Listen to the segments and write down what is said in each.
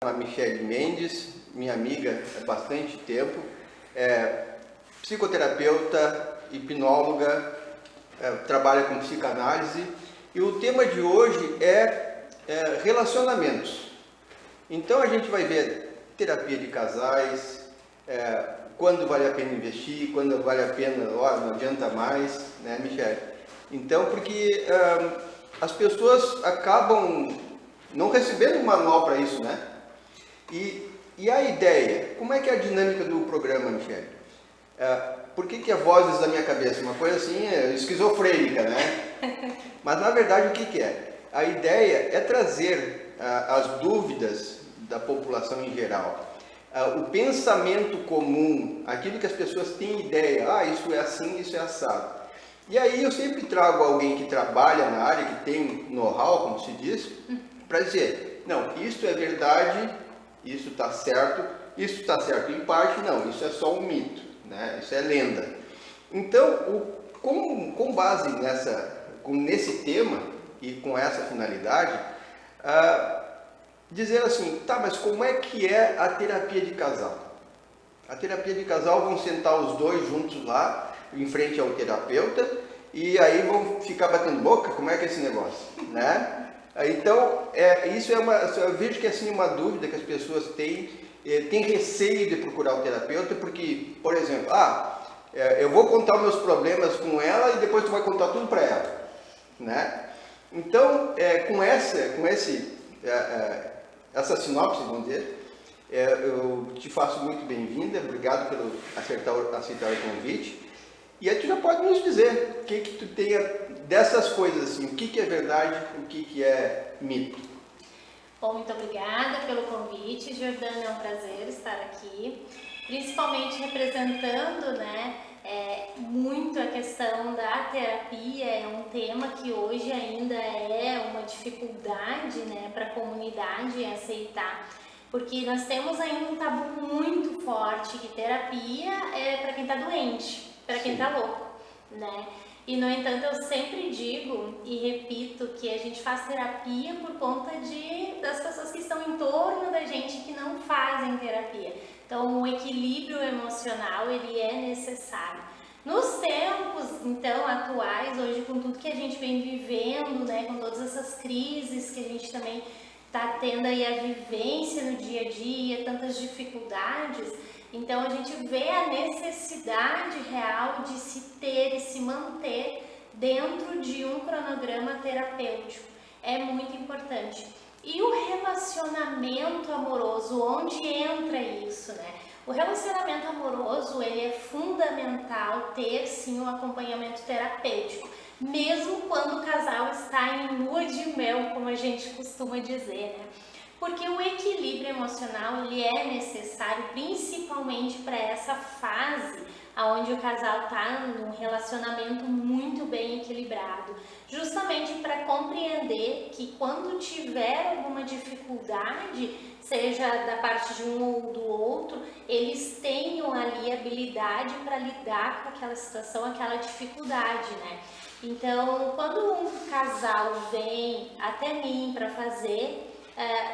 A Michele Mendes, minha amiga há bastante tempo, psicoterapeuta, hipnóloga, trabalha com psicanálise, e o tema de hoje é relacionamentos. Então a gente vai ver terapia de casais, quando vale a pena investir, quando vale a pena, não adianta mais, né, Michele? Então, porque as pessoas acabam não recebendo um manual para isso, né? E a ideia, como é que é a dinâmica do programa, Michele? Por que é vozes da minha cabeça? Uma coisa assim, esquizofrênica, né? Mas na verdade o que é? A ideia é trazer as dúvidas da população em geral, o pensamento comum, aquilo que as pessoas têm ideia, isso é assim, isso é assado. E aí eu sempre trago alguém que trabalha na área, que tem know-how, como se diz, para dizer, não, isso é verdade, isso está certo em parte, não, isso é só um mito, né? Isso é lenda. Então, com base nesse tema e com essa finalidade, dizer assim, tá, mas como é que é a terapia de casal? A terapia de casal vão sentar os dois juntos lá, em frente ao terapeuta, e aí vão ficar batendo boca, como é que é esse negócio, né? Então, eu vejo que é assim, uma dúvida que as pessoas têm receio de procurar o terapeuta, porque, por exemplo, eu vou contar os meus problemas com ela e depois tu vai contar tudo para ela, né? Então, com essa sinopse, vamos dizer, eu te faço muito bem-vinda, obrigado por aceitar o convite. E aí tu já pode nos dizer o que tu tem dessas coisas, assim, o que é verdade, o que é mito. Bom, muito obrigada pelo convite, Jordana, é um prazer estar aqui, principalmente representando, né, muito a questão da terapia, é um tema que hoje ainda é uma dificuldade, né, para a comunidade aceitar, porque nós temos ainda um tabu muito forte que terapia é para quem está doente, para quem está louco, né? E, no entanto, eu sempre digo e repito que a gente faz terapia por conta das pessoas que estão em torno da gente que não fazem terapia. Então, o equilíbrio emocional, ele é necessário. Nos tempos, então, atuais, hoje, com tudo que a gente vem vivendo, né, com todas essas crises que a gente também está tendo aí a vivência no dia a dia, tantas dificuldades, então a gente vê a necessidade real de se ter e se manter dentro de um cronograma terapêutico. É muito importante. E o relacionamento amoroso, onde entra isso, né? O relacionamento amoroso, ele é fundamental ter sim um acompanhamento terapêutico, mesmo quando o casal está em lua de mel, como a gente costuma dizer, né? Porque o equilíbrio emocional, ele é necessário principalmente para essa fase onde o casal está num relacionamento muito bem equilibrado, justamente para compreender que quando tiver alguma dificuldade, seja da parte de um ou do outro, eles tenham ali habilidade para lidar com aquela situação, aquela dificuldade, né? Então, quando um casal vem até mim para fazer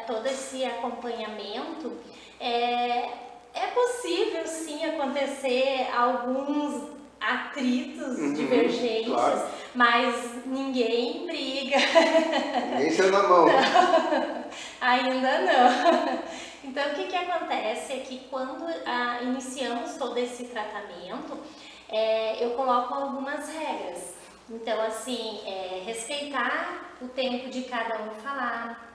todo esse acompanhamento, é possível sim acontecer alguns atritos, divergências, claro, mas ninguém briga. Ninguém saiu na mão. Não, ainda não. Então, o que acontece é que quando iniciamos todo esse tratamento, eu coloco algumas regras. Então, assim, respeitar o tempo de cada um falar,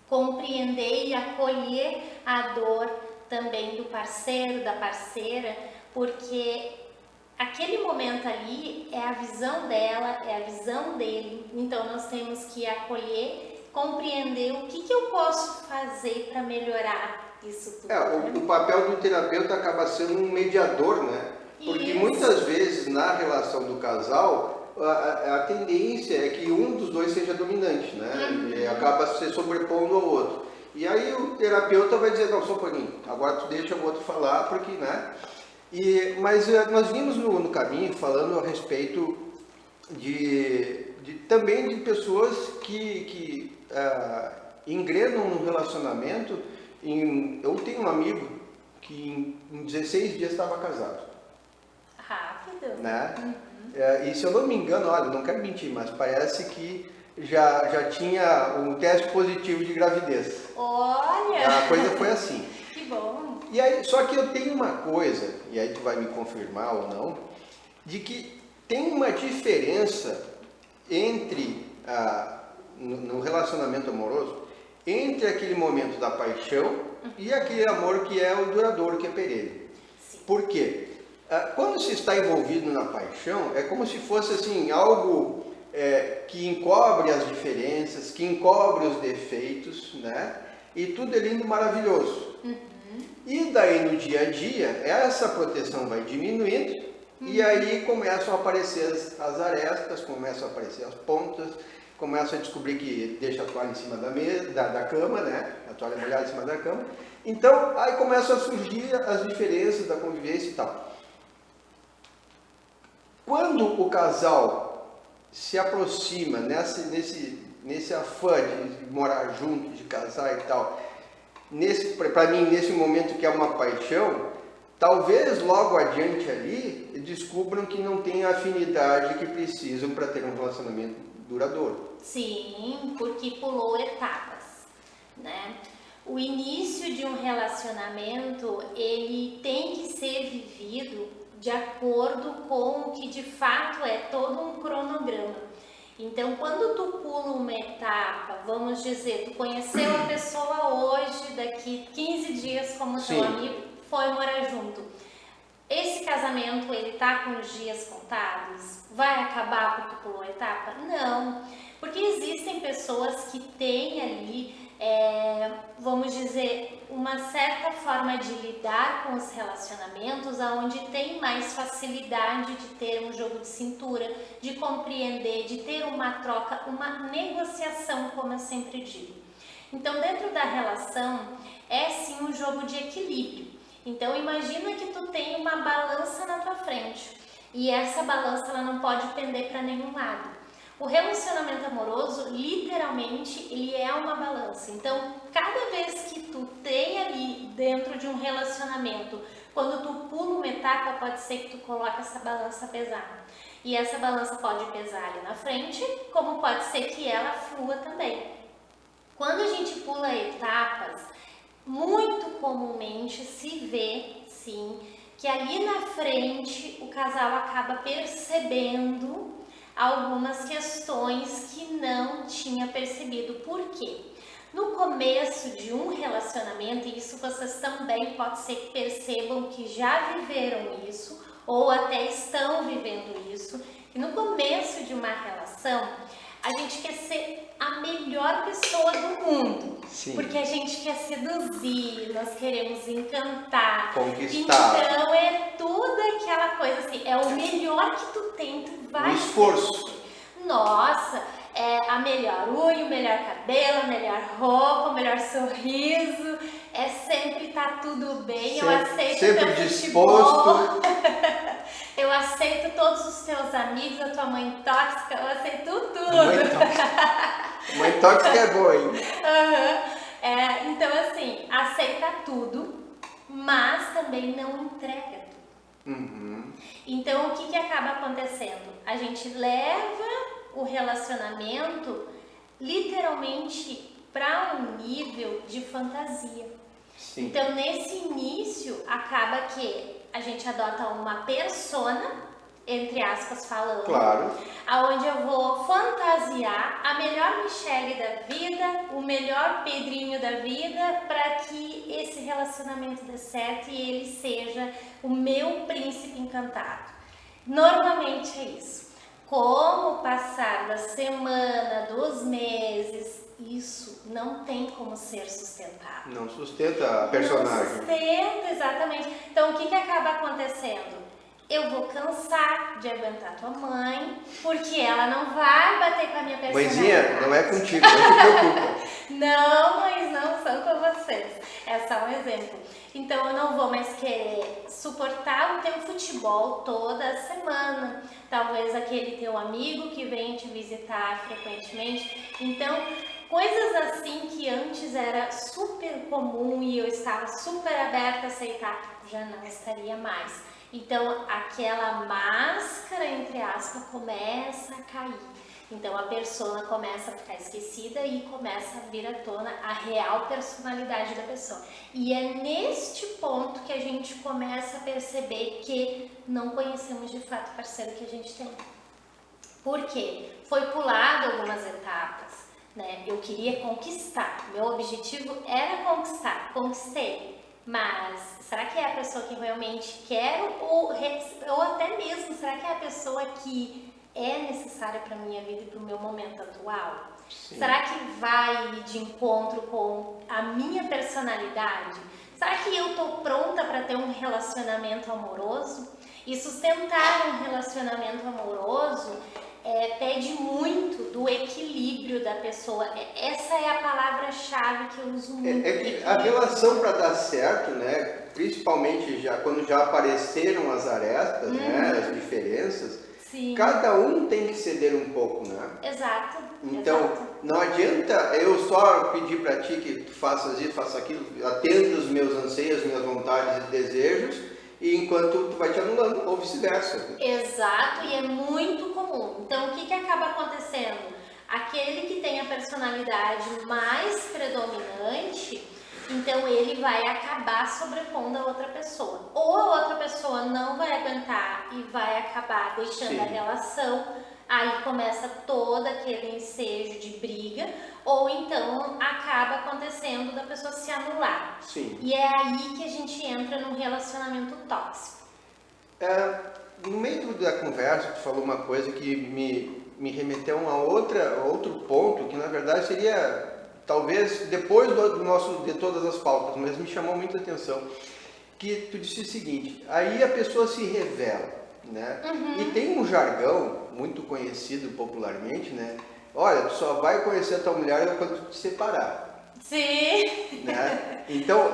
compreender e acolher a dor também do parceiro, da parceira, porque aquele momento ali é a visão dela, é a visão dele, então nós temos que acolher, compreender o que eu posso fazer para melhorar isso tudo. O papel do terapeuta acaba sendo um mediador, né? Porque muitas vezes na relação do casal, a tendência é que um dos dois seja dominante, né? E acaba se sobrepondo ao outro. E aí o terapeuta vai dizer, não, só um pouquinho, agora tu deixa o outro falar, porque, né? Mas nós vimos no caminho falando a respeito também de pessoas que engrenam no relacionamento eu tenho um amigo que em 16 dias estava casado. Rápido. Né? E se eu não me engano, olha, não quero mentir, mas parece que já tinha um teste positivo de gravidez. Olha! A coisa foi assim. Que bom! E aí, só que eu tenho uma coisa, e aí tu vai me confirmar ou não, de que tem uma diferença entre, no relacionamento amoroso, entre aquele momento da paixão e aquele amor que é o duradouro, que é perene. Sim. Por quê? Quando se está envolvido na paixão, é como se fosse assim, algo que encobre as diferenças, que encobre os defeitos, né? E tudo é lindo e maravilhoso. E daí no dia a dia, essa proteção vai diminuindo e aí começam a aparecer as arestas, começam a aparecer as pontas, começam a descobrir que deixa a toalha em cima da mesa, da cama, né? A toalha molhada em cima da cama. Então, aí começam a surgir as diferenças da convivência e tal. Quando o casal se aproxima nesse afã de morar junto, de casar e tal, para mim, nesse momento que é uma paixão, talvez logo adiante ali descubram que não tem a afinidade que precisam para ter um relacionamento duradouro. Sim, porque pulou etapas, né? O início de um relacionamento, ele tem que ser vivido de acordo com o que de fato é todo um cronograma. Então, quando tu pula uma etapa, vamos dizer, tu conheceu a pessoa hoje, daqui 15 dias como teu amigo, foi morar junto. Esse casamento, ele tá com os dias contados? Vai acabar porque tu pulou a etapa? Não, porque existem pessoas que têm ali, vamos dizer, uma certa forma de lidar com os relacionamentos, onde tem mais facilidade de ter um jogo de cintura, de compreender, de ter uma troca, uma negociação, como eu sempre digo. Então, dentro da relação, é sim um jogo de equilíbrio. Então, imagina que tu tem uma balança na tua frente e essa balança ela não pode pender para nenhum lado. O relacionamento amoroso, literalmente, ele é uma balança. Então, cada vez que tu tem ali dentro de um relacionamento, quando tu pula uma etapa, pode ser que tu coloque essa balança pesada. E essa balança pode pesar ali na frente, como pode ser que ela flua também. Quando a gente pula etapas, muito comumente se vê, sim, que ali na frente o casal acaba percebendo algumas questões que não tinha percebido. Por quê? No começo de um relacionamento, e isso vocês também pode ser que percebam que já viveram isso ou até estão vivendo isso, e no começo de uma relação, a gente quer ser a melhor pessoa do mundo. Sim. Porque a gente quer seduzir, nós queremos encantar. Conquistar. Então é tudo aquela coisa assim, é o melhor que tu tem, tu vai... O esforço. Nossa, é a melhor unha, o melhor cabelo, a melhor roupa, o melhor sorriso. É sempre tá tudo bem, eu aceito sempre disposto. Eu aceito todos os teus amigos, a tua mãe tóxica, eu aceito tudo. Mãe tóxica é boa, hein? Então assim, aceita tudo, mas também não entrega tudo. Então o que acaba acontecendo? A gente leva o relacionamento literalmente para um nível de fantasia. Sim. Então nesse início acaba que a gente adota uma persona, entre aspas falando, claro, aonde eu vou fantasiar a melhor Michele da vida, o melhor Pedrinho da vida, para que esse relacionamento dê certo e ele seja o meu príncipe encantado. Normalmente é isso. Com o passar da semana, dos meses, isso não tem como ser sustentado. Não sustenta a personagem. Não sustenta, exatamente. Então, o que acaba acontecendo? Eu vou cansar de aguentar tua mãe, porque ela não vai bater com a minha personalidade. Mãezinha, não é contigo, não se preocupa. Não, mães, não são com vocês. É só um exemplo. Então, eu não vou mais querer suportar o teu futebol toda semana. Talvez aquele teu amigo que vem te visitar frequentemente. Então, Coisas assim que antes era super comum e eu estava super aberta a aceitar, já não estaria mais. Então, aquela máscara, entre aspas, começa a cair. Então, a persona começa a ficar esquecida e começa a vir à tona a real personalidade da pessoa. E é neste ponto que a gente começa a perceber que não conhecemos de fato o parceiro que a gente tem. Por quê? Foi pulado algumas etapas, né? Eu queria conquistar, meu objetivo era conquistar, conquistei. Mas será que é a pessoa que realmente quero ou até mesmo será que é a pessoa que é necessária para minha vida e para o meu momento atual? Sim. Será que vai de encontro com a minha personalidade? Será que eu tô pronta para ter um relacionamento amoroso? E sustentar um relacionamento amoroso pede muito do equilíbrio da pessoa. Essa é a palavra-chave que eu uso muito. É que a relação para dar certo, né, principalmente quando já apareceram as arestas, né, as diferenças, Sim. cada um tem que ceder um pouco, né? Exato. Então, exato. não adianta eu só pedir para ti que tu faças isso, faça aquilo, atenda os meus anseios, minhas vontades e desejos, e enquanto tu vai te anulando, ou vice-versa. Exato, e é muito comum. Então, o que acaba acontecendo? Aquele que tem a personalidade mais predominante, então ele vai acabar sobrepondo a outra pessoa. Ou a outra pessoa não vai aguentar e vai acabar deixando Sim. a relação, aí começa todo aquele ensejo de briga, ou então acaba acontecendo da pessoa se anular. Sim. E é aí que a gente entra num relacionamento tóxico. No meio da conversa, tu falou uma coisa que me remeteu a outro ponto, que na verdade seria, talvez, depois de todas as pautas, mas me chamou muita atenção, que tu disse o seguinte, aí a pessoa se revela, né? Uhum. E tem um jargão muito conhecido popularmente, né? Olha, tu só vai conhecer a tua mulher quando tu te separar. Sim. Né? Então,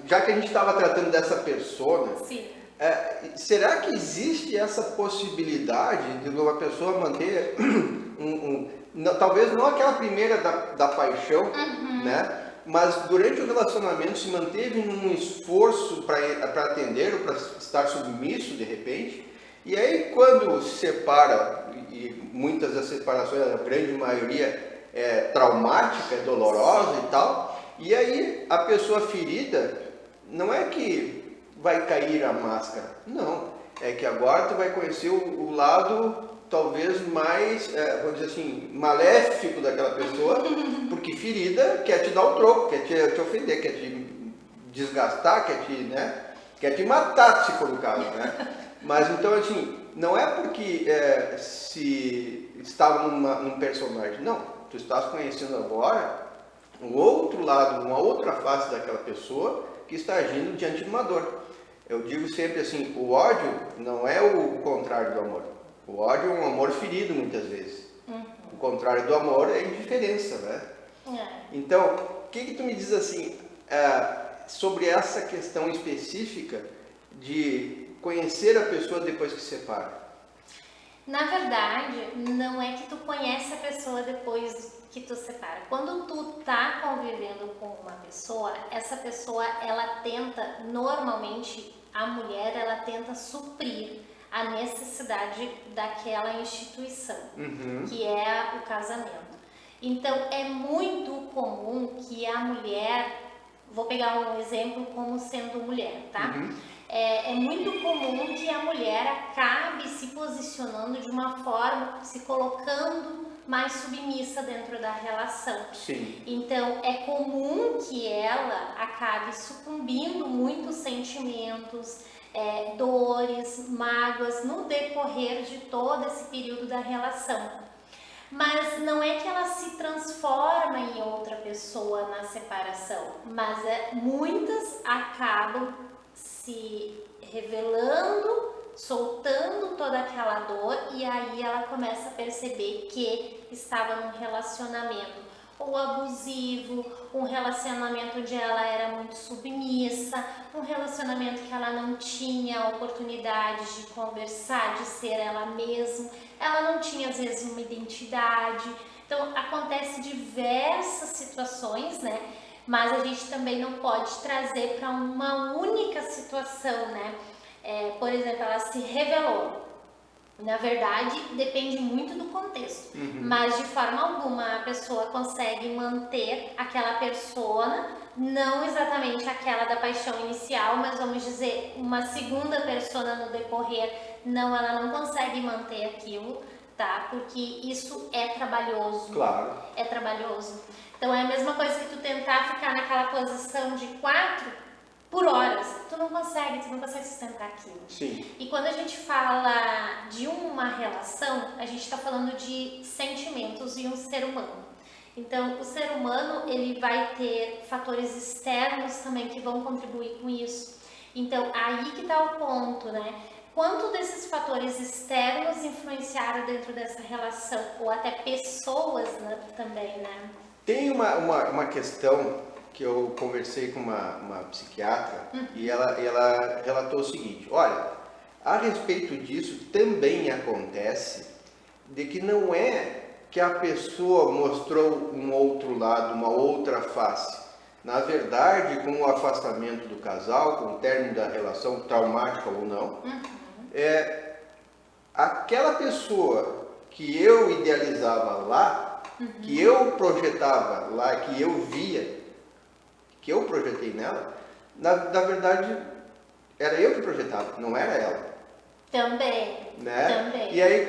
já que a gente estava tratando dessa persona, Sim. Será que existe essa possibilidade de uma pessoa manter talvez não aquela primeira da paixão, Uhum. né? Mas durante o relacionamento se manteve num esforço para atender ou para estar submisso de repente, e aí quando se separa, e muitas das separações, a grande maioria é traumática, é dolorosa e tal, e aí a pessoa ferida não é que vai cair a máscara, não, é que agora tu vai conhecer o lado talvez mais, vamos dizer assim, maléfico daquela pessoa, porque ferida quer te dar o troco, quer te ofender, quer te desgastar, quer te matar, se for o caso, né? Mas então, assim, não é porque se estava num personagem, não, tu estás conhecendo agora um outro lado, uma outra face daquela pessoa que está agindo diante de uma dor. Eu digo sempre assim, o ódio não é o contrário do amor. O ódio é um amor ferido muitas vezes. Uhum. O contrário do amor é indiferença, né? Então, o que tu me diz assim sobre essa questão específica de conhecer a pessoa depois que se separa? Na verdade, não é que tu conhece a pessoa depois que tu separa. Quando tu tá convivendo com uma pessoa, essa pessoa, ela tenta, normalmente, a mulher, ela tenta suprir a necessidade daquela instituição, que é o casamento. Então, é muito comum que a mulher, vou pegar um exemplo como sendo mulher, tá? É muito comum que a mulher acabe se posicionando de uma forma, se colocando mais submissa dentro da relação. Sim. Então, é comum que ela acabe sucumbindo muitos sentimentos, dores, mágoas no decorrer de todo esse período da relação. Mas não é que ela se transforma em outra pessoa na separação, mas muitas acabam se revelando, soltando toda aquela dor, e aí ela começa a perceber que estava num relacionamento ou abusivo, um relacionamento onde ela era muito submissa, um relacionamento que ela não tinha oportunidade de conversar, de ser ela mesma, ela não tinha às vezes uma identidade, Então, acontece diversas situações, né? Mas a gente também não pode trazer para uma única situação, né? Por exemplo, ela se revelou. Na verdade, depende muito do contexto, mas de forma alguma a pessoa consegue manter aquela persona, não exatamente aquela da paixão inicial, mas vamos dizer, uma segunda persona no decorrer, não, ela não consegue manter aquilo, tá? Porque isso é trabalhoso. Claro. É trabalhoso. Então é a mesma coisa que tu tentar ficar naquela posição de 4 por horas, tu não consegue sustentar aquilo. Sim. E quando a gente fala de uma relação, a gente está falando de sentimentos e um ser humano. Então, o ser humano, ele vai ter fatores externos também que vão contribuir com isso. Então, aí que está o ponto, né? Quanto desses fatores externos influenciaram dentro dessa relação, ou até pessoas, né, também, né? Tem uma questão que eu conversei com uma psiquiatra e ela relatou o seguinte: olha, a respeito disso também acontece de que não é que a pessoa mostrou um outro lado, uma outra face. Na verdade, com o afastamento do casal, com o término da relação, traumática ou não, aquela pessoa que eu idealizava lá, que eu projetava lá, que eu via, que eu projetei nela, na verdade era eu que projetava, não era ela. Também, né? também. E aí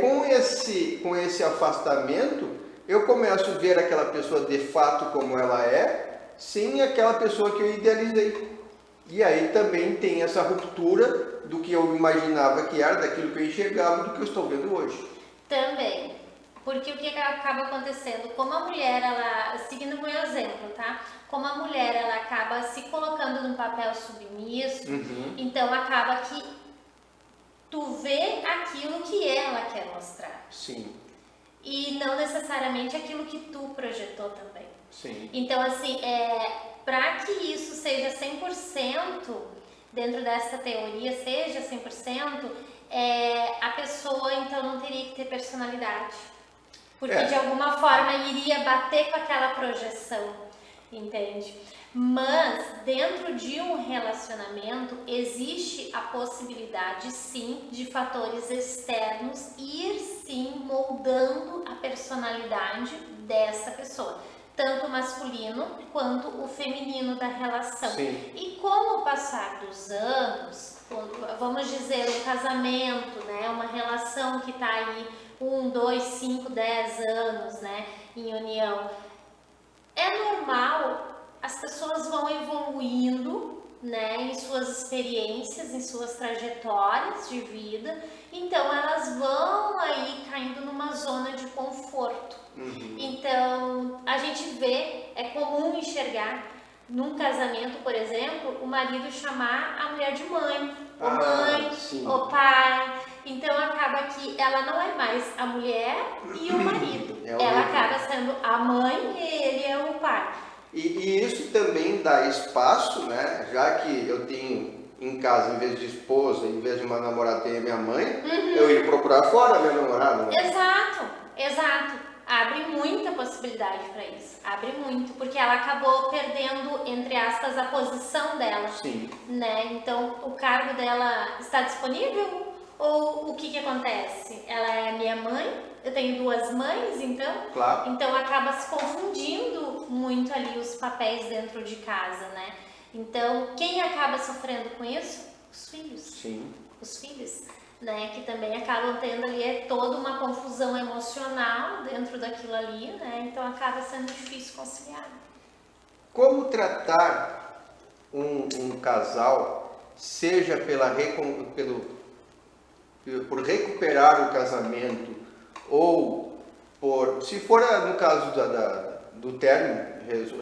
com esse afastamento, eu começo a ver aquela pessoa de fato como ela é, sem aquela pessoa que eu idealizei. E aí também tem essa ruptura do que eu imaginava que era, daquilo que eu enxergava, do que eu estou vendo hoje. Também. Porque o que acaba acontecendo? Como a mulher, ela, seguindo o meu exemplo, tá? Como a mulher, ela acaba se colocando num papel submisso, então acaba que tu vê aquilo que ela quer mostrar. Sim. E não necessariamente aquilo que tu projetou também. Sim. Então, assim, para que isso seja 100%, dentro dessa teoria, seja 100%, a pessoa, então, não teria que ter personalidade. Porque, de alguma forma, iria bater com aquela projeção, entende? Mas, dentro de um relacionamento, existe a possibilidade, sim, de fatores externos ir, sim, moldando a personalidade dessa pessoa. Tanto o masculino quanto o feminino da relação. Sim. E com o passar dos anos, vamos dizer, um casamento, né, uma relação que está aí 1, 2, 5, 10 anos, né, em união, é normal, as pessoas vão evoluindo, né, em suas experiências, em suas trajetórias de vida, então elas vão aí caindo numa zona de conforto. Então, a gente vê, é comum enxergar num casamento, por exemplo, o marido chamar a mulher de mãe, ou mãe, sim. ou pai. Então acaba que ela não é mais a mulher e o marido. Ela acaba sendo a mãe e ele é o pai. E isso também dá espaço, né? Já que eu tenho em casa, em vez de esposa, em vez de uma namorada, tenho a minha mãe, eu ia procurar fora a minha namorada, né? Exato, exato. Abre muita possibilidade para isso. Abre muito, porque ela acabou perdendo, entre aspas, a posição dela. Sim. Né? Então, o cargo dela está disponível? Ou o que acontece? Ela é minha mãe, eu tenho 2 mães, então? Claro. Então, acaba se confundindo muito ali os papéis dentro de casa, né? Então, quem acaba sofrendo com isso? Os filhos. Sim. Os filhos. Né, que também acabam tendo ali toda uma confusão emocional dentro daquilo ali, né, então acaba sendo difícil conciliar. Como tratar um casal, seja por recuperar o casamento ou se for no caso do término,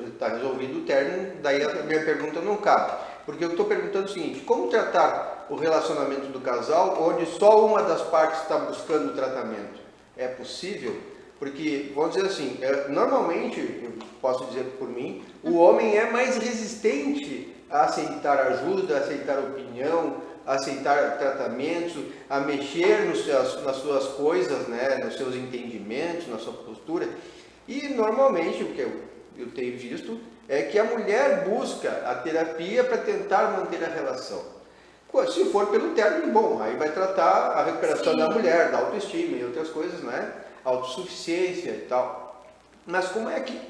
está resolvido o término, daí a minha pergunta não cabe. Porque eu estou perguntando o seguinte: como tratar o relacionamento do casal onde só uma das partes está buscando o tratamento? É possível? Porque, vamos dizer assim, normalmente, eu posso dizer por mim, o homem é mais resistente a aceitar ajuda, a aceitar opinião, a aceitar tratamentos, a mexer nas suas coisas, né, nos seus entendimentos, na sua postura. E normalmente o que eu tenho visto é que a mulher busca a terapia para tentar manter a relação. Se for pelo término, bom, aí vai tratar a recuperação da mulher, da autoestima e outras coisas, né? Autossuficiência e tal. Mas como é que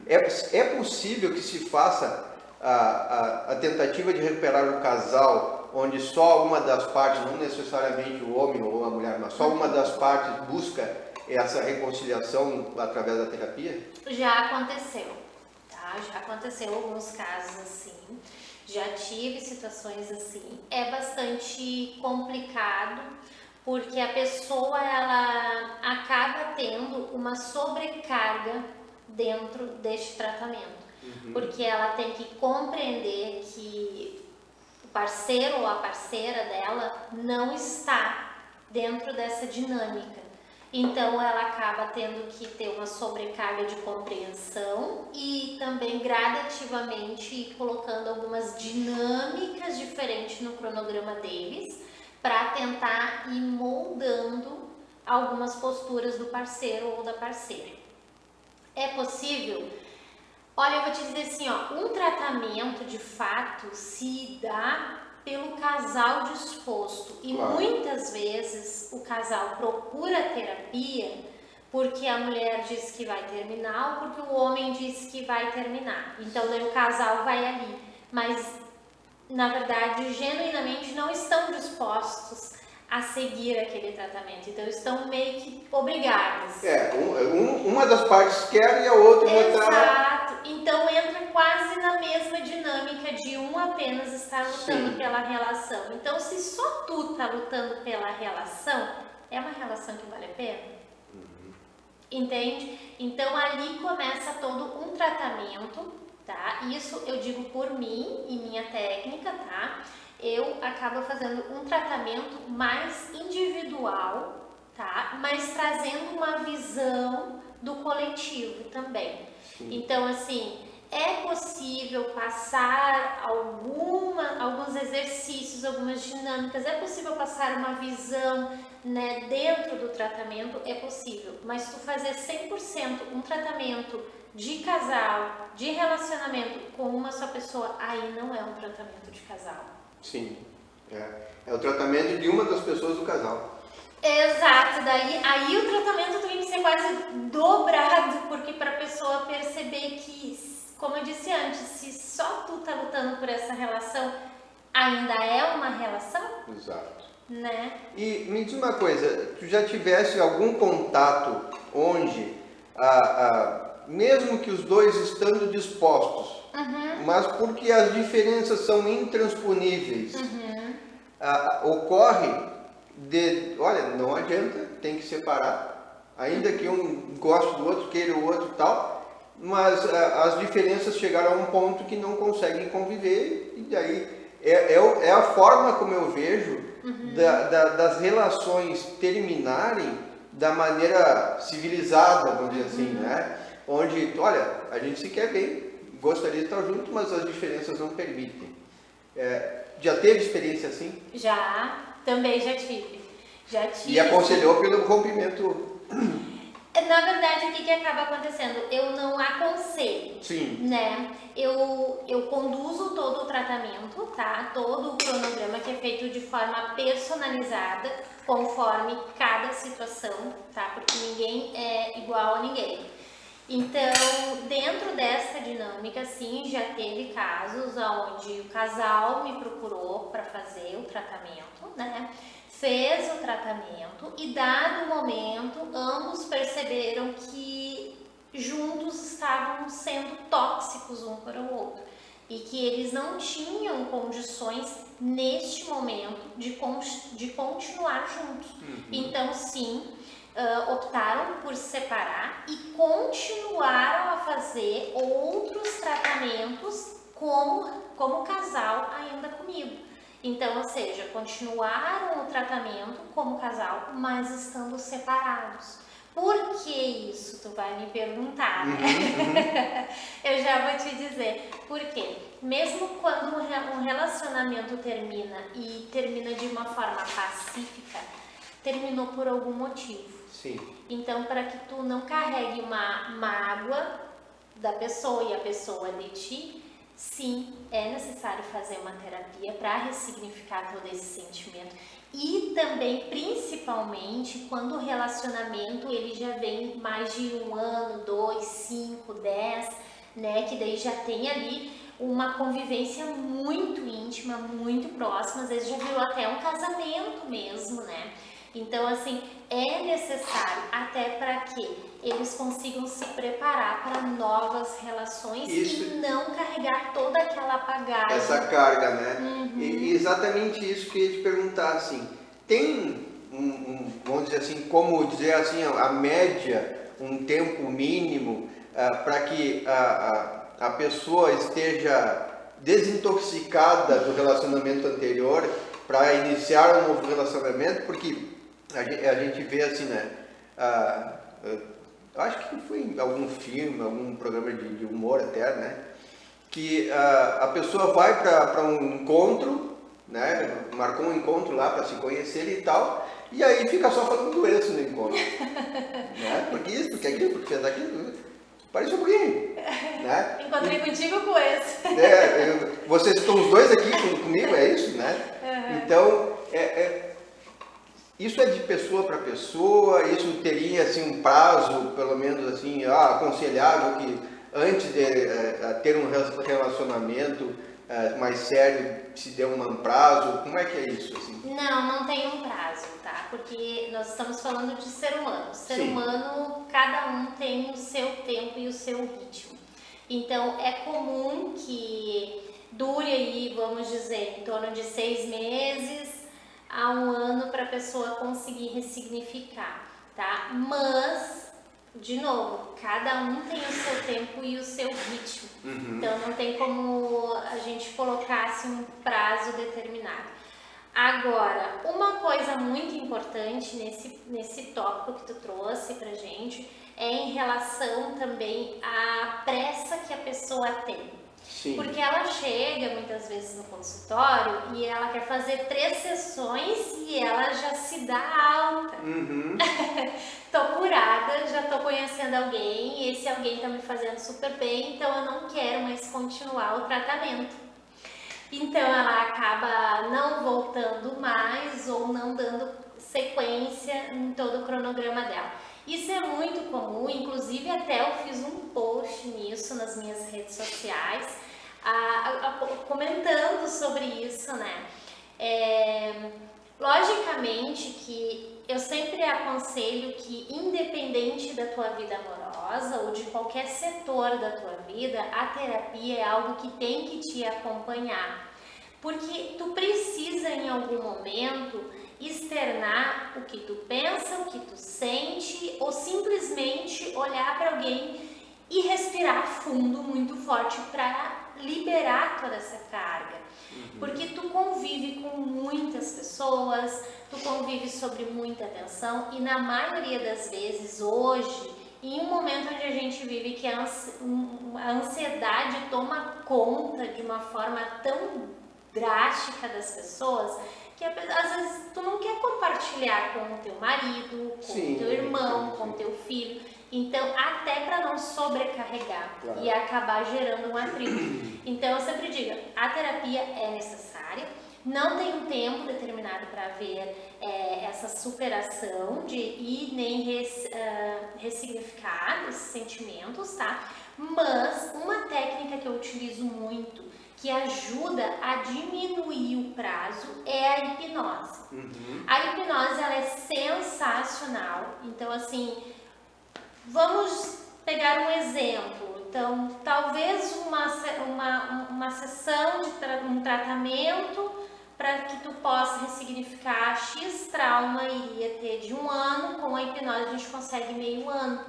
é possível que se faça a tentativa de recuperar o casal, onde só uma das partes, não necessariamente o homem ou a mulher, mas só uma das partes busca essa reconciliação através da terapia? Já aconteceu, tá? Já aconteceu alguns casos assim. Já tive situações assim. É bastante complicado porque a pessoa ela acaba tendo uma sobrecarga dentro deste tratamento. Porque ela tem que compreender que o parceiro ou a parceira dela não está dentro dessa dinâmica. Então ela acaba tendo que ter uma sobrecarga de compreensão e também gradativamente ir colocando algumas dinâmicas diferentes no cronograma deles para tentar ir moldando algumas posturas do parceiro ou da parceira. É possível? Olha, eu vou te dizer assim, ó, um tratamento de fato se dá pelo casal disposto e muitas vezes o casal procura terapia porque a mulher diz que vai terminar ou porque o homem diz que vai terminar. Então daí o casal vai ali, mas na verdade genuinamente não estão dispostos a seguir aquele tratamento, então estão meio que obrigados. Uma das partes quer e a outra está... Exato, então entra quase na mesma dinâmica de um apenas estar lutando pela relação. Então se só tu tá lutando pela relação, é uma relação que vale a pena? Entende? Então ali começa todo um tratamento, tá? Isso eu digo por mim e minha técnica, tá? Eu acabo fazendo um tratamento mais individual, tá? Mas trazendo uma visão do coletivo também. Então, assim, é possível passar alguns exercícios, algumas dinâmicas, é possível passar uma visão, né, dentro do tratamento, é possível. Mas tu fazer 100% um tratamento de casal, de relacionamento com uma só pessoa, aí não é um tratamento de casal. Sim, é o tratamento de uma das pessoas do casal. Exato, aí o tratamento tem que ser quase dobrado, porque para a pessoa perceber que, como eu disse antes, se só tu tá lutando por essa relação, ainda é uma relação? Exato. Né? E me diz uma coisa, tu já tivesse algum contato onde, mesmo que os dois estando dispostos, mas porque as diferenças são intransponíveis, ocorre olha, não adianta, tem que separar, ainda que um goste do outro, queira o outro e tal, mas as diferenças chegaram a um ponto que não conseguem conviver, e daí é a forma como eu vejo das relações terminarem da maneira civilizada, vamos dizer assim, né? Onde, olha, a gente se quer bem, gostaria de estar junto, mas as diferenças não permitem. Já teve experiência assim? Já, também já tive. E aconselhou pelo rompimento. Na verdade, o que acaba acontecendo? Eu não aconselho. Sim. Né? Eu conduzo todo o tratamento, tá? Todo o cronograma que é feito de forma personalizada, conforme cada situação, tá? Porque ninguém é igual a ninguém. Então, dentro dessa dinâmica, sim, já teve casos onde o casal me procurou para fazer o tratamento, né? Fez o tratamento e, dado o momento, ambos perceberam que juntos estavam sendo tóxicos um para o outro e que eles não tinham condições neste momento de continuar juntos. Então, sim, optaram por se separar e continuaram a fazer outros tratamentos como casal ainda comigo. Então, ou seja, continuaram o tratamento como casal, mas estando separados. Por que isso? Tu vai me perguntar, né? Eu já vou te dizer. Por quê? Mesmo quando um relacionamento termina e termina de uma forma pacífica, terminou por algum motivo. Sim. Então, para que tu não carregue uma mágoa da pessoa e a pessoa de ti, sim, é necessário fazer uma terapia para ressignificar todo esse sentimento. E também, principalmente, quando o relacionamento ele já vem mais de 1 ano, 2, 5, 10, né? Que daí já tem ali uma convivência muito íntima, muito próxima, às vezes já virou até um casamento mesmo, né? Então, assim, é necessário até para que eles consigam se preparar para novas relações e não carregar toda aquela bagagem. Essa carga, né? E exatamente isso que eu ia te perguntar, assim, tem vamos dizer assim, como dizer assim, a média, um tempo mínimo para que a pessoa esteja desintoxicada do relacionamento anterior para iniciar um novo relacionamento, porque a gente vê assim, né? Acho que foi em algum filme, algum programa de humor até, né? Que a pessoa vai para um encontro, né? Marcou um encontro lá para se conhecer e tal, e aí fica só falando do ex no encontro. Né? Porque isso, porque aquilo, porque fez aquilo. Parece um pouquinho. Né? Encontrei contigo com esse. Vocês estão os dois aqui comigo, é isso, né? Então, isso é de pessoa para pessoa, isso teria assim um prazo, pelo menos assim, aconselhável que antes de ter um relacionamento mais sério, se der um prazo, como é que é isso? Assim? Não tem um prazo, tá? Porque nós estamos falando de ser humano. Ser Sim. humano, cada um tem o seu tempo e o seu ritmo. Então, é comum que dure aí, vamos dizer, em torno de 6 meses a 1 ano para a pessoa conseguir ressignificar, tá? Mas, de novo, cada um tem o seu tempo e o seu ritmo. Então, não tem como a gente colocar assim, um prazo determinado. Agora, uma coisa muito importante nesse tópico que tu trouxe pra gente é em relação também à pressa que a pessoa tem. Sim. Porque ela chega muitas vezes no consultório e ela quer fazer 3 sessões e ela já se dá alta. Tô curada, já tô conhecendo alguém, esse alguém tá me fazendo super bem, então eu não quero mais continuar o tratamento. Então ela acaba não voltando mais ou não dando sequência em todo o cronograma dela. Isso é muito comum, inclusive até eu fiz um post nisso nas minhas redes sociais, comentando sobre isso, né? Logicamente que eu sempre aconselho que, independente da tua vida amorosa ou de qualquer setor da tua vida, a terapia é algo que tem que te acompanhar. Porque tu precisa, em algum momento, externar o que tu pensa, o que tu sente, ou simplesmente olhar para alguém e respirar fundo, muito forte, para liberar toda essa carga. Porque tu convive com muitas pessoas, tu convive sobre muita tensão e na maioria das vezes hoje, em um momento onde a gente vive que a ansiedade toma conta de uma forma tão drástica das pessoas, que às vezes tu não quer compartilhar com o teu marido, com o teu irmão, com o teu filho. Então, até para não sobrecarregar e acabar gerando um atrito. Então, eu sempre digo, a terapia é necessária, não tem um tempo determinado para haver essa superação e nem ressignificar esses sentimentos, tá? Mas uma técnica que eu utilizo muito, que ajuda a diminuir o prazo, é a hipnose. A hipnose, ela é sensacional. Então, assim, vamos pegar um exemplo. Então, talvez uma sessão de um tratamento para que tu possa ressignificar X trauma iria ter de 1 ano, com a hipnose a gente consegue meio ano.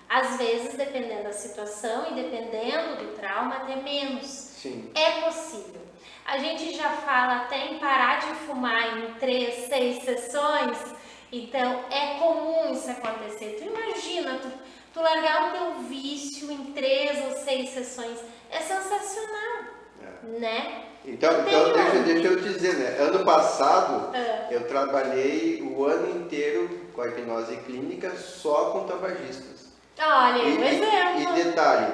Às vezes, dependendo da situação e dependendo do trauma, até menos. Sim. É possível. A gente já fala até em parar de fumar em 3, 6 sessões, então é comum isso acontecer. Tu imagina, tu largar o teu vício em 3 ou 6 sessões, é sensacional, né? Então deixa eu te dizer, né? Ano passado eu trabalhei o ano inteiro com a hipnose clínica só com tabagistas. Olha, um exemplo. E detalhe,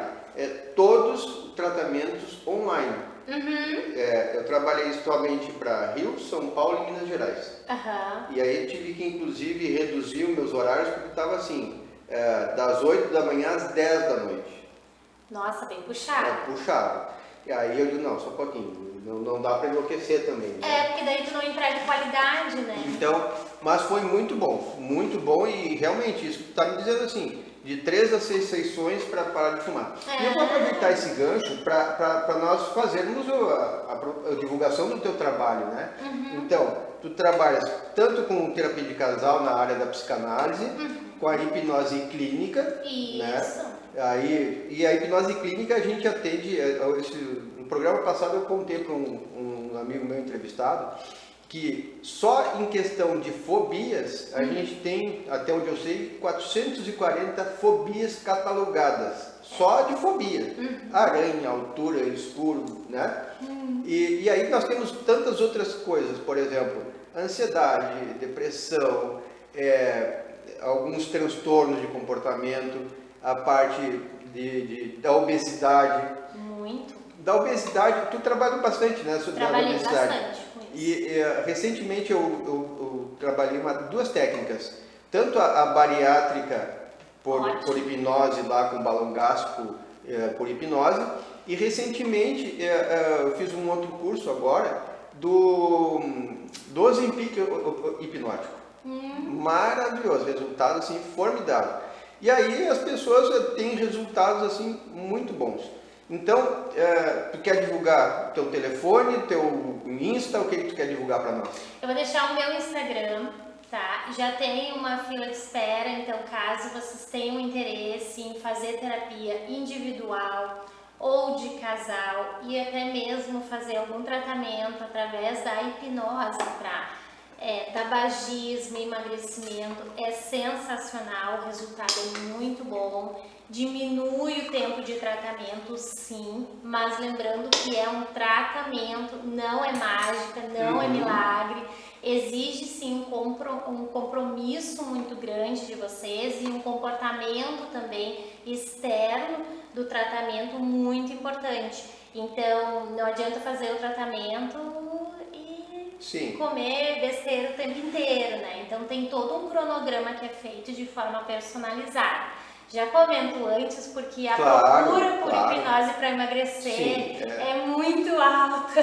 todos tratamentos online. Eu trabalhei somente para Rio, São Paulo e Minas Gerais. E aí tive que inclusive reduzir os meus horários porque estava assim, das 8 da manhã às 10 da noite. Nossa, bem puxado. Puxado. E aí eu digo, não, só um pouquinho, não dá para enlouquecer também. Né? Porque daí tu não entrega qualidade, né? Então, mas foi muito bom e realmente isso está me dizendo assim, de 3 a 6 sessões para parar de fumar. E eu vou aproveitar esse gancho para nós fazermos a divulgação do teu trabalho, né? Então, tu trabalhas tanto com terapia de casal na área da psicanálise, com a hipnose clínica, né? E a hipnose clínica a gente atende, no programa passado eu contei para um amigo meu entrevistado, que só em questão de fobias, a gente tem, até onde eu sei, 440 fobias catalogadas. Só de fobia. Aranha, altura, escuro, né? E aí nós temos tantas outras coisas, por exemplo, ansiedade, depressão, alguns transtornos de comportamento, a parte da obesidade. Muito. Da obesidade, tu trabalha bastante, né? Sobre a obesidade. Trabalhei bastante. E recentemente eu trabalhei duas técnicas, tanto a bariátrica por hipnose lá com balão gástrico por hipnose, e recentemente eu fiz um outro curso agora do Ozempic hipnótico. Maravilhoso, resultado assim formidável. E aí as pessoas têm resultados assim muito bons. Então, tu quer divulgar teu telefone, teu Insta, o que tu quer divulgar para nós? Eu vou deixar o meu Instagram, tá? Já tem uma fila de espera, então caso vocês tenham interesse em fazer terapia individual ou de casal e até mesmo fazer algum tratamento através da hipnose para tabagismo, emagrecimento, é sensacional, o resultado é muito bom, diminui o tempo de tratamento sim, mas lembrando que é um tratamento, não é mágica, não é milagre, exige sim um compromisso muito grande de vocês e um comportamento também externo do tratamento muito importante. Então não adianta fazer o tratamento comer besteira o tempo inteiro, né? Então tem todo um cronograma que é feito de forma personalizada. Já comento antes porque a procura por hipnose para emagrecer é muito alta.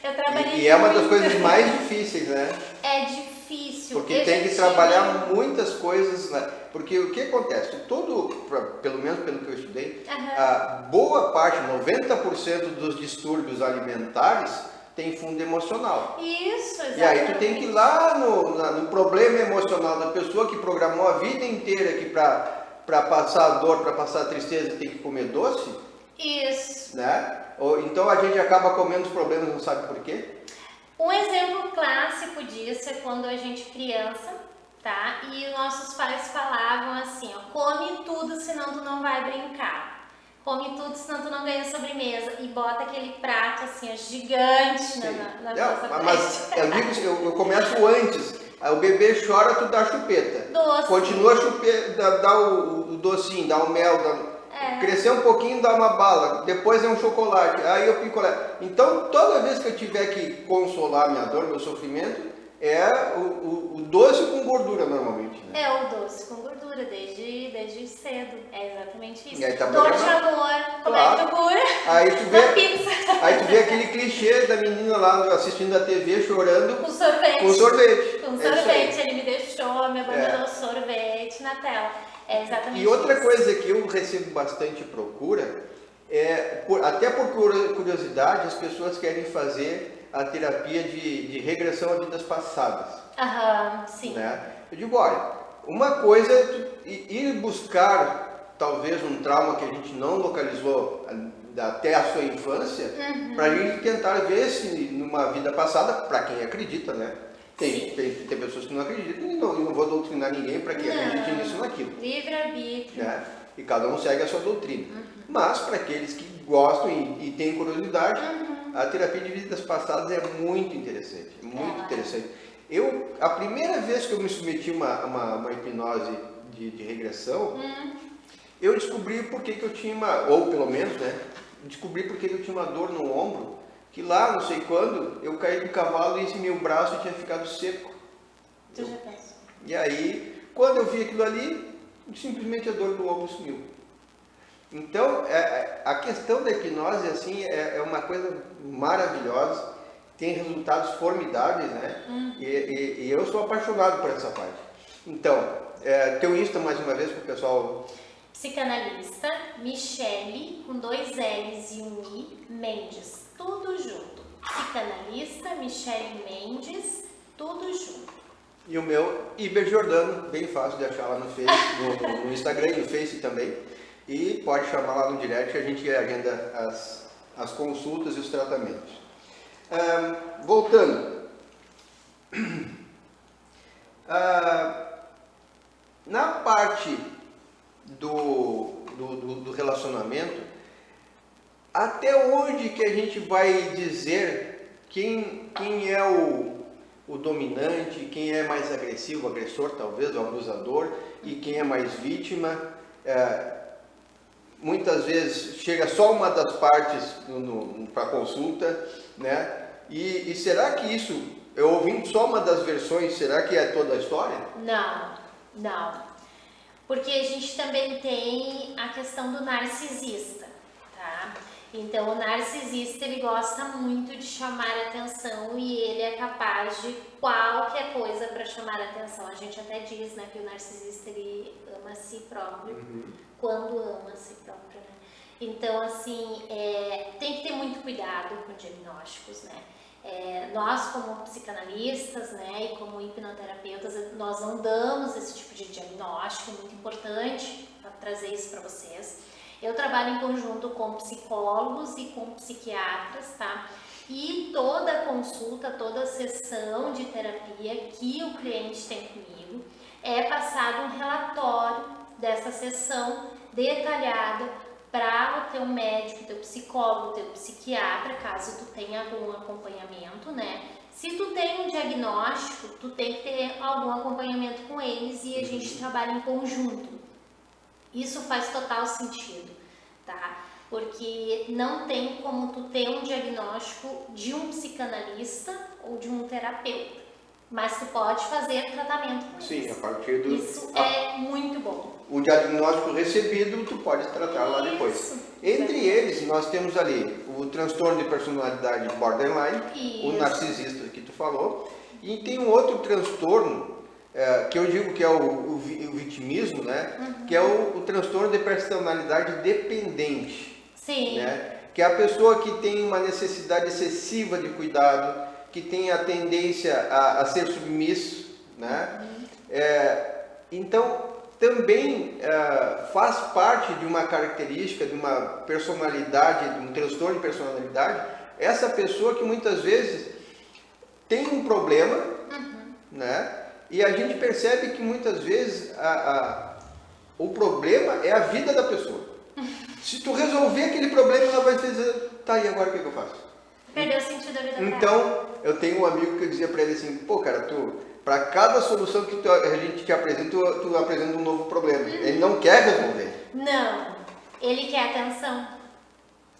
Eu trabalhei e é uma das coisas mais difíceis, né? É difícil. Porque tem que trabalhar muitas coisas, né? Porque o que acontece? Pelo menos pelo que eu estudei, a boa parte, 90% dos distúrbios alimentares tem fundo emocional. Isso, exatamente. E aí tu tem que ir lá no problema emocional da pessoa que programou a vida inteira que para passar a dor, para passar a tristeza, tem que comer doce. Isso. Né? Então a gente acaba comendo os problemas, não sabe por quê? Um exemplo clássico disso é quando a gente criança, tá? E nossos pais falavam assim, ó, come tudo senão tu não vai brincar. Come tudo, senão tu não ganha sobremesa. E bota aquele prato assim, ó, gigante na nossa frente. Mas eu digo, eu começo antes. Aí o bebê chora, tu dá chupeta. Doce. Continua a chupeta, dá o docinho, dá o mel, crescer um pouquinho, dá uma bala. Depois é um chocolate. Aí eu picolé. Então, toda vez que eu tiver que consolar minha dor, meu sofrimento, é o doce com gordura normalmente. Né? É o doce com gordura, desde cedo. É exatamente isso. E aí tá dor de amor, como é que tu cura? Aí tu vê, pizza. Aí tu vê aquele clichê da menina lá assistindo a TV chorando com sorvete. Com sorvete. Com sorvete, ele me deixou, me abandonou sorvete na tela. É exatamente isso. E outra coisa que eu recebo bastante procura, até por curiosidade, as pessoas querem fazer a terapia de regressão a vidas passadas. Sim. Né? Eu digo, olha, uma coisa é ir buscar talvez um trauma que a gente não localizou até a sua infância, para a gente tentar ver se numa vida passada, para quem acredita, né? Tem pessoas que não acreditam e não vou doutrinar ninguém para que acredite nisso ou naquilo. Livre-arbítrio. Né? E cada um segue a sua doutrina. Mas para aqueles que gostam e têm curiosidade, A terapia de vidas passadas é muito interessante, muito É. interessante. A primeira vez que eu me submeti a uma hipnose de regressão, eu descobri por que eu tinha ou pelo menos, né, descobri por que eu tinha uma dor no ombro, que lá, não sei quando, eu caí do cavalo e esse meu braço tinha ficado seco. Tu já pensou? E aí, quando eu vi aquilo ali, simplesmente a dor do ombro sumiu. Então, a questão da hipnose assim, é uma coisa maravilhosa, tem resultados formidáveis, né? E eu sou apaixonado por essa parte. Então, teu Insta mais uma vez para o pessoal. Psicanalista Michele, com 2 L's e um I, Mendes, tudo junto. Psicanalista Michele Mendes, tudo junto. E o meu, Iber Giordano, bem fácil de achar lá no Face, no Instagram e no Face também. E pode chamar lá no direct que a gente agenda as consultas e os tratamentos. Voltando. Na parte do relacionamento, até onde que a gente vai dizer quem é o dominante, quem é mais agressivo, o agressor talvez, o abusador, e quem é mais vítima? Muitas vezes chega só uma das partes para consulta, né? E será que isso, eu ouvindo só uma das versões, será que é toda a história? Não. Porque a gente também tem a questão do narcisista, tá? Então, o narcisista, ele gosta muito de chamar atenção e ele é capaz de qualquer coisa para chamar atenção. A gente até diz, né, que o narcisista, ele ama a si próprio, quando ama a si próprio, né? Então, assim, tem que ter muito cuidado com diagnósticos, né? Nós, como psicanalistas, né, e como hipnoterapeutas, nós não damos esse tipo de diagnóstico, é muito importante trazer isso para vocês. Eu trabalho em conjunto com psicólogos e com psiquiatras, tá? E toda consulta, toda sessão de terapia que o cliente tem comigo, é passado um relatório dessa sessão detalhada para o teu médico, teu psicólogo, teu psiquiatra, caso tu tenha algum acompanhamento, né? Se tu tem um diagnóstico, tu tem que ter algum acompanhamento com eles e a gente trabalha em conjunto. Isso faz total sentido, tá? Porque não tem como tu ter um diagnóstico de um psicanalista ou de um terapeuta, mas tu pode fazer tratamento com Sim, isso. a partir do... Isso é muito bom. O diagnóstico recebido, tu pode tratar lá depois. Isso. Entre eles, nós temos ali o transtorno de personalidade borderline, o Isso. narcisista que tu falou, e tem um outro transtorno, que eu digo que é o vitimismo, né? Que é o transtorno de personalidade dependente. Sim. Né? Que é a pessoa que tem uma necessidade excessiva de cuidado, que tem a tendência a ser submisso, né? Então, também faz parte de uma característica, de uma personalidade, de um transtorno de personalidade, essa pessoa que muitas vezes tem um problema, né? E a gente percebe que muitas vezes o problema é a vida da pessoa. Se tu resolver aquele problema, ela vai dizer, tá, e agora o que eu faço? Perdeu o sentido da vida. Então, eu tenho um amigo que eu dizia pra ele assim, pô, cara, para cada solução que a gente te apresenta, tu apresenta um novo problema. Ele não quer resolver. Não, ele quer atenção.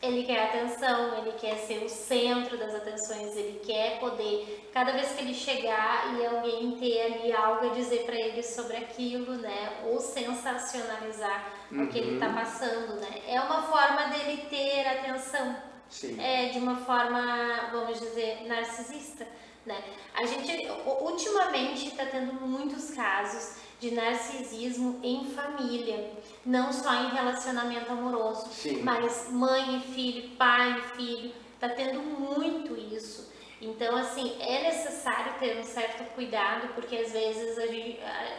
Ele quer atenção, ele quer ser o centro das atenções, ele quer poder, cada vez que ele chegar e alguém ter ali algo a dizer para ele sobre aquilo, né, ou sensacionalizar o que ele está passando, né, é uma forma dele ter atenção. Sim. De uma forma, vamos dizer, narcisista, né? A gente ultimamente está tendo muitos casos de narcisismo em família, não só em relacionamento amoroso, Sim. mas mãe e filho, pai e filho, está tendo muito isso. Então, assim, é necessário ter um certo cuidado, porque às vezes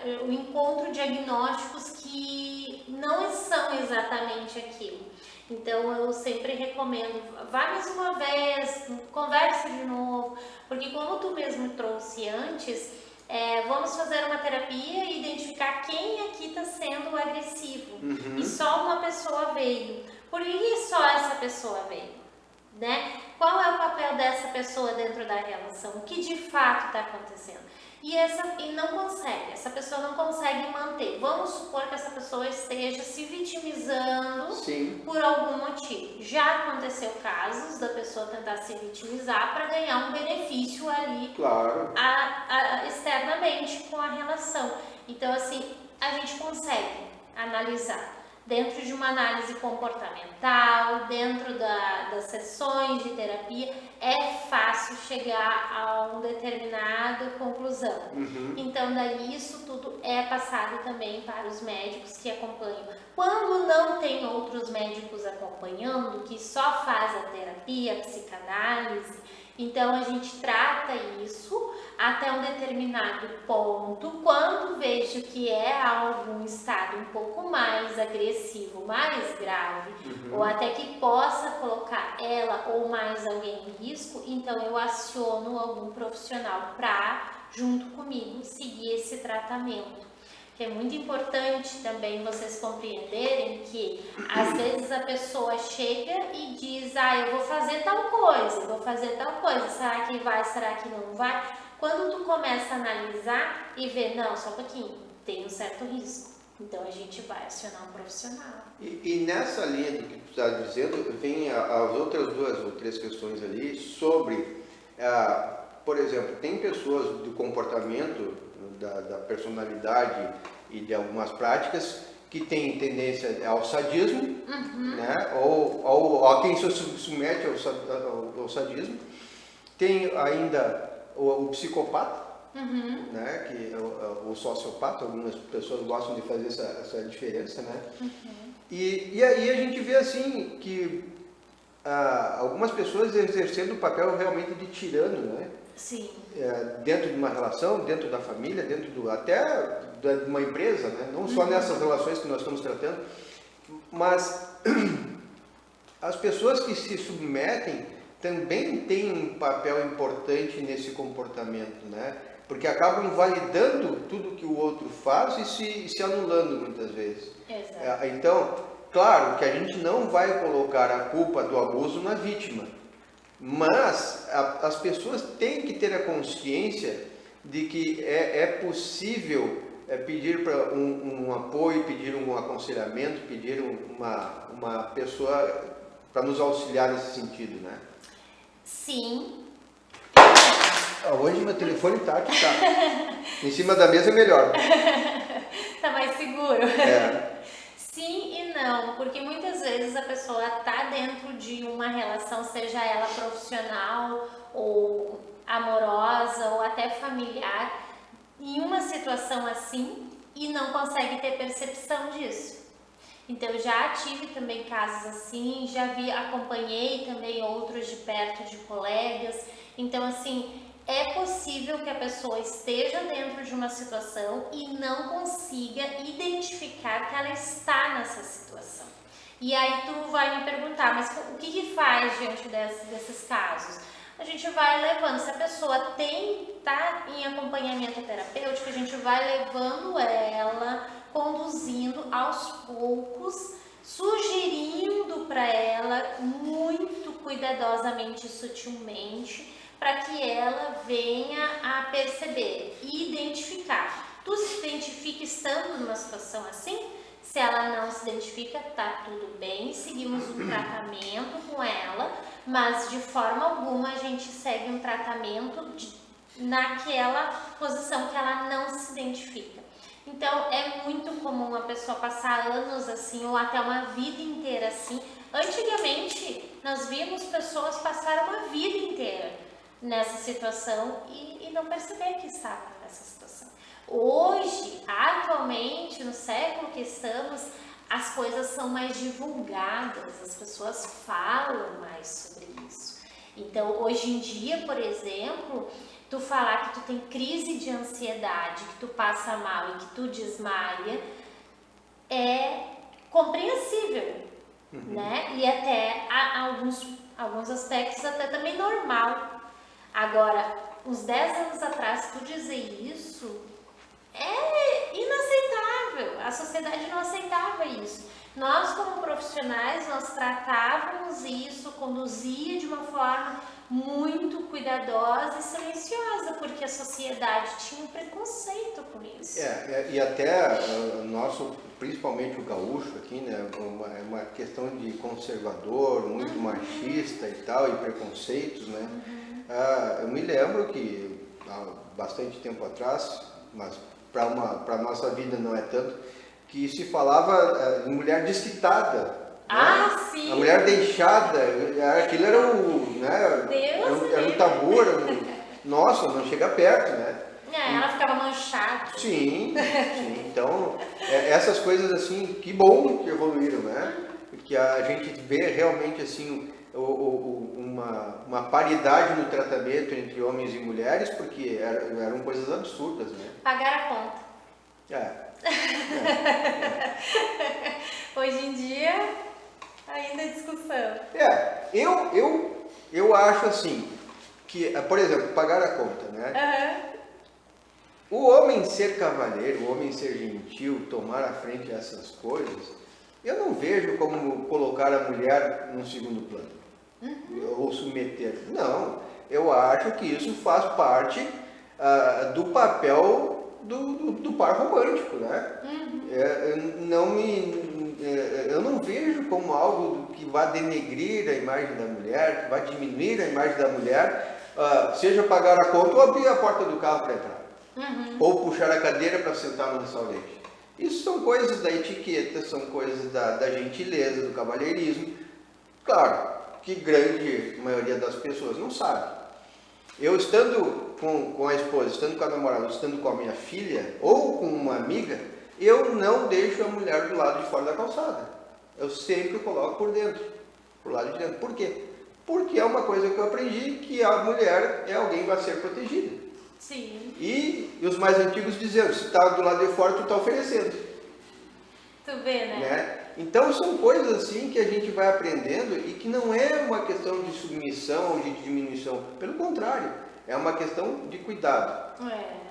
eu encontro diagnósticos que não são exatamente aquilo. Então, eu sempre recomendo, vá mais uma vez, converse de novo, porque como tu mesmo trouxe antes, vamos fazer uma terapia e identificar quem aqui está sendo agressivo. E só uma pessoa veio. Por que só essa pessoa veio? Né? Qual é o papel dessa pessoa dentro da relação? O que de fato está acontecendo? E não consegue, essa pessoa não consegue manter. Vamos supor que essa pessoa esteja se vitimizando Sim. por algum motivo. Já aconteceu casos da pessoa tentar se vitimizar para ganhar um benefício ali, Claro. externamente com a relação. Então, assim, a gente consegue analisar dentro de uma análise comportamental, dentro das sessões de terapia, é fácil chegar a uma determinada conclusão. Então, daí isso tudo é passado também para os médicos que acompanham. Quando não tem outros médicos acompanhando, que só faz a terapia, a psicanálise, então a gente trata isso até um determinado ponto. Quando vejo que é algum estado um pouco mais agressivo, mais grave, ou até que possa colocar ela ou mais alguém em risco, então eu aciono algum profissional para, junto comigo, seguir esse tratamento. Que é muito importante também vocês compreenderem que às vezes a pessoa chega e diz, eu vou fazer tal coisa, será que vai, será que não vai? Quando tu começa a analisar e ver, não, só um pouquinho, tem um certo risco, então a gente vai acionar um profissional. E nessa linha do que tu está dizendo, vem as outras 2 ou 3 questões ali sobre, por exemplo, tem pessoas do comportamento, da personalidade e de algumas práticas que têm tendência ao sadismo, né? ou a quem se submete ao sadismo. Tem ainda o psicopata, né? Que é o sociopata, algumas pessoas gostam de fazer essa diferença, né? E aí a gente vê assim que algumas pessoas exercendo o papel realmente de tirano, né? Sim. Dentro de uma relação, dentro da família, até de uma empresa, né? Não só nessas relações que nós estamos tratando, mas as pessoas que se submetem também têm um papel importante nesse comportamento, né? Porque acabam validando tudo que o outro faz e se anulando muitas vezes. Exato. Então, claro que a gente não vai colocar a culpa do abuso na vítima, mas as pessoas têm que ter a consciência de que é possível pedir para um apoio, pedir um aconselhamento, pedir uma pessoa para nos auxiliar nesse sentido, né? Sim. Hoje meu telefone tá aqui, tá. Em cima da mesa é melhor. Tá mais seguro. Sim e não, porque muitas vezes a pessoa está dentro de uma relação, seja ela profissional ou amorosa ou até familiar, em uma situação assim e não consegue ter percepção disso. Então eu já tive também casos assim, acompanhei também outros de perto de colegas. Então assim, é possível que a pessoa esteja dentro de uma situação e não consiga identificar que ela está nessa situação. E aí tu vai me perguntar, mas o que faz diante desses casos? A gente vai levando, se a pessoa tá em acompanhamento terapêutico, a gente vai levando ela, conduzindo aos poucos, sugerindo para ela muito cuidadosamente e sutilmente, para que ela venha a perceber e identificar. Tu se identifica estando numa situação assim? Se ela não se identifica, tá tudo bem, seguimos um tratamento com ela, mas de forma alguma a gente segue um tratamento naquela posição que ela não se identifica. Então é muito comum a pessoa passar anos assim ou até uma vida inteira assim. Antigamente nós víamos pessoas passar uma vida inteira nessa situação e não perceber que estava nessa situação. Hoje, atualmente, no século que estamos, as coisas são mais divulgadas, as pessoas falam mais sobre isso. Então, hoje em dia, por exemplo, tu falar que tu tem crise de ansiedade, que tu passa mal e que tu desmaia, é compreensível, né? E até alguns aspectos até também normal. Agora, uns 10 anos atrás, tu dizer isso é inaceitável. A sociedade não aceitava isso. Nós, como profissionais, nós tratávamos isso, conduzia de uma forma muito cuidadosa e silenciosa, porque a sociedade tinha um preconceito com isso. E até nosso, principalmente o gaúcho aqui, né, é uma questão de conservador, muito machista e tal, e preconceitos, né? Eu me lembro que há bastante tempo atrás, mas para a nossa vida não é tanto, que se falava em mulher desquitada. Né? Sim! A mulher deixada, aquilo era né, era um tabu, nossa, não chega perto, né? Ela ficava manchada. Sim. Então, essas coisas assim, que bom que evoluíram, né? Que a gente vê realmente assim uma paridade no tratamento entre homens e mulheres, porque eram coisas absurdas, né? Pagar a conta. Hoje em dia, ainda é discussão. Eu acho assim, que, por exemplo, pagar a conta, né? O homem ser cavalheiro, o homem ser gentil, tomar à frente dessas coisas, eu não vejo como colocar a mulher num segundo plano, ou submeter. Não, eu acho que isso faz parte do papel do par romântico, né? Eu não vejo como algo que vá denegrir a imagem da mulher, que vá diminuir a imagem da mulher, seja pagar a conta ou abrir a porta do carro para entrar. Ou puxar a cadeira para sentar no restaurante. Isso são coisas da etiqueta, são coisas da gentileza, do cavalheirismo. Claro que grande maioria das pessoas não sabe. Eu estando com a esposa, estando com a namorada, estando com a minha filha ou com uma amiga, eu não deixo a mulher do lado de fora da calçada. Eu sempre coloco por dentro, por lado de dentro. Por quê? Porque é uma coisa que eu aprendi, que a mulher é alguém que vai ser protegida. Sim. E os mais antigos dizendo, se está do lado de fora, tu está oferecendo. Tu vê, né? Então são coisas assim que a gente vai aprendendo e que não é uma questão de submissão ou de diminuição. Pelo contrário, é uma questão de cuidado.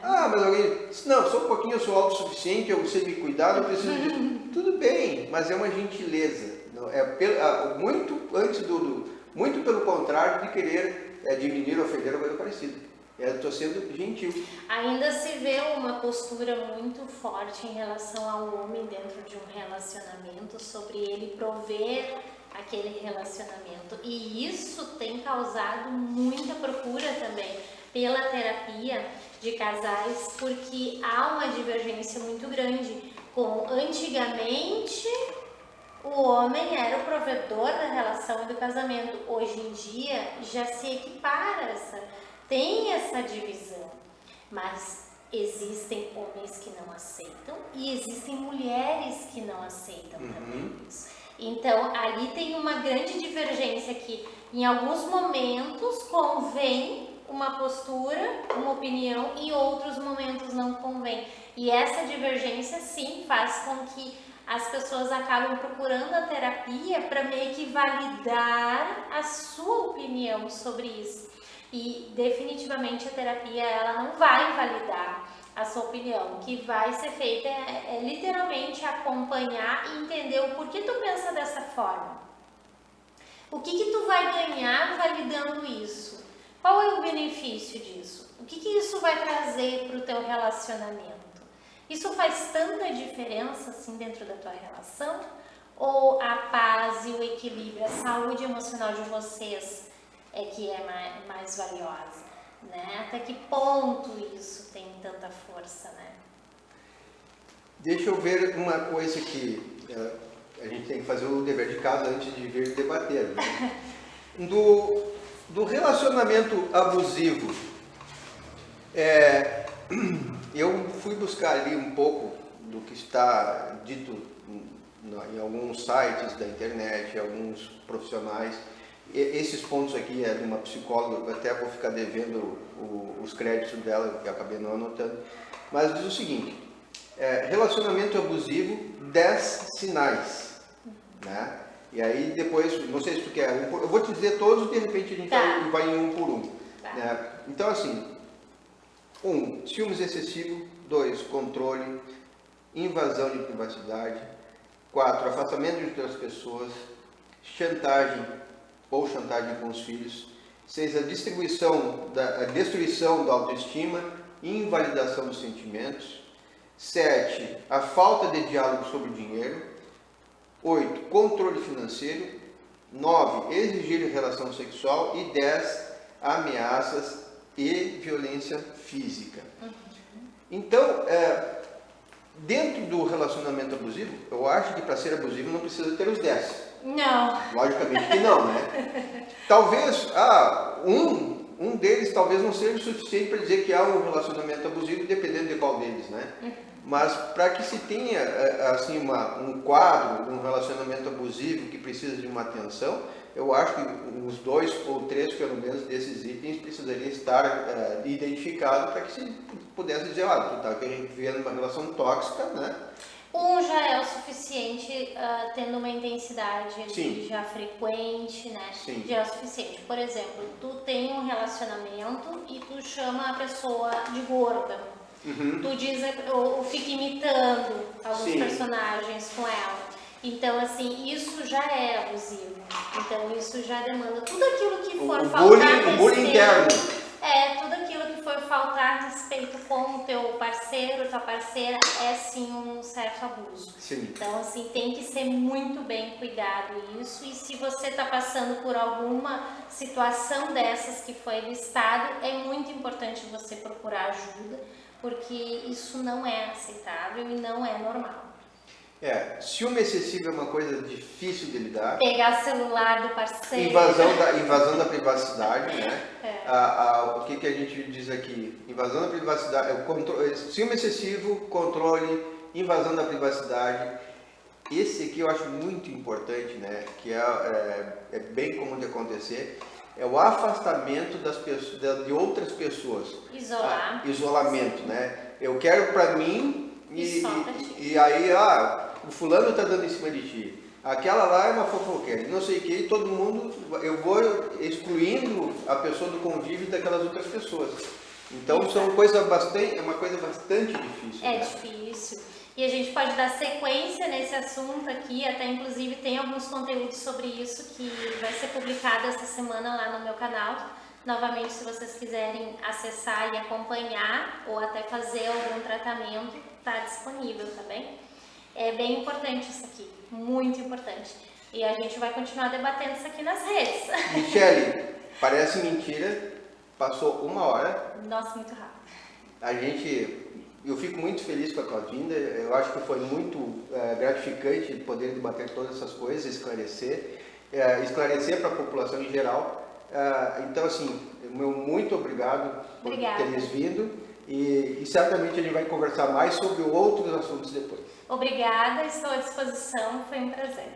Mas alguém diz, não, só um pouquinho, eu sou autossuficiente, eu sei me cuidar, não preciso disso. Tudo bem, mas é uma gentileza. Não, muito pelo contrário de querer diminuir ou ofender ou coisa parecida. Eu estou sendo gentil. Ainda se vê uma postura muito forte em relação ao homem dentro de um relacionamento, sobre ele prover aquele relacionamento. E isso tem causado muita procura também pela terapia de casais, porque há uma divergência muito grande. Antigamente, o homem era o provedor da relação e do casamento. Hoje em dia, já se equipara tem essa divisão, mas existem homens que não aceitam e existem mulheres que não aceitam também isso. Então, ali tem uma grande divergência que, em alguns momentos, convém uma postura, uma opinião, e em outros momentos não convém. E essa divergência, sim, faz com que as pessoas acabam procurando a terapia para meio que validar a sua opinião sobre isso. E definitivamente a terapia ela não vai validar a sua opinião. O que vai ser feito é literalmente acompanhar e entender o porquê tu pensa dessa forma. O que tu vai ganhar validando isso? Qual é o benefício disso? O que isso vai trazer para o teu relacionamento? Isso faz tanta diferença assim dentro da tua relação? Ou a paz e o equilíbrio, a saúde emocional de vocês é que é mais valiosa, né? Até que ponto isso tem tanta força, né? Deixa eu ver uma coisa que a gente tem que fazer o dever de casa antes de vir debater, né? Do relacionamento abusivo, eu fui buscar ali um pouco do que está dito em alguns sites da internet, alguns profissionais. Esses pontos aqui é de uma psicóloga, eu até vou ficar devendo os créditos dela, que eu acabei não anotando, mas diz o seguinte, relacionamento abusivo, 10 sinais, né? E aí depois, não sei se tu quer, eu vou te dizer todos, de repente a gente vai em um por um. Né? Então assim, 1, ciúmes excessivo, 2, controle, invasão de privacidade, 4, afastamento de outras pessoas, chantagem ou chantagem com os filhos. 6, a destruição da autoestima e invalidação dos sentimentos. 7, a falta de diálogo sobre o dinheiro. 8, controle financeiro. 9, exigir relação sexual. E 10, ameaças e violência física. Então, dentro do relacionamento abusivo, eu acho que para ser abusivo não precisa ter os 10. Não. Logicamente que não, né? Talvez, um deles talvez não seja o suficiente para dizer que há um relacionamento abusivo, dependendo de qual deles, né? Mas para que se tenha, assim, um quadro de um relacionamento abusivo que precisa de uma atenção, eu acho que os 2 ou 3, pelo menos, desses itens precisariam estar identificados para que se pudesse dizer, tu está vivendo uma relação tóxica, né? Um já é o suficiente, tendo uma intensidade Sim. já frequente, né? Sim. Já é o suficiente. Por exemplo, tu tem um relacionamento e tu chama a pessoa de gorda. Tu diz, ou fica imitando alguns Sim. personagens com ela. Então, assim, isso já é abusivo. Então, isso já demanda tudo aquilo que for faltar o bullying interno. tudo aquilo que for faltar respeito com o teu parceiro, tua parceira, é sim um certo abuso. Sim. Então, assim, tem que ser muito bem cuidado isso. E se você está passando por alguma situação dessas que foi listado, é muito importante você procurar ajuda, porque isso não é aceitável e não é normal. Ciúme excessivo é uma coisa difícil de lidar. Pegar celular do parceiro. Invasão da privacidade, né? O que a gente diz aqui? Invasão da privacidade, ciúme excessivo, controle, invasão da privacidade. Esse aqui eu acho muito importante, né? Que é bem comum de acontecer. É o afastamento das pessoas, de outras pessoas. Isolamento, né? Eu quero para mim e aí, o fulano está dando em cima de ti. Aquela lá é uma fofoqueira, não sei o que, todo mundo, eu vou excluindo a pessoa do convívio daquelas outras pessoas. Então, é uma coisa bastante difícil. É, né? Difícil. E a gente pode dar sequência nesse assunto aqui, até inclusive tem alguns conteúdos sobre isso que vai ser publicado essa semana lá no meu canal. Novamente, se vocês quiserem acessar e acompanhar ou até fazer algum tratamento, está disponível, tá bem? É bem importante isso aqui, muito importante. E a gente vai continuar debatendo isso aqui nas redes. Michele, parece mentira, passou 1 hora. Nossa, muito rápido. Eu fico muito feliz com a tua vinda, eu acho que foi muito gratificante poder debater todas essas coisas, esclarecer para a população em geral. Então, assim, muito obrigado por teres vindo e certamente a gente vai conversar mais sobre outros assuntos depois. Obrigada, estou à disposição, foi um prazer.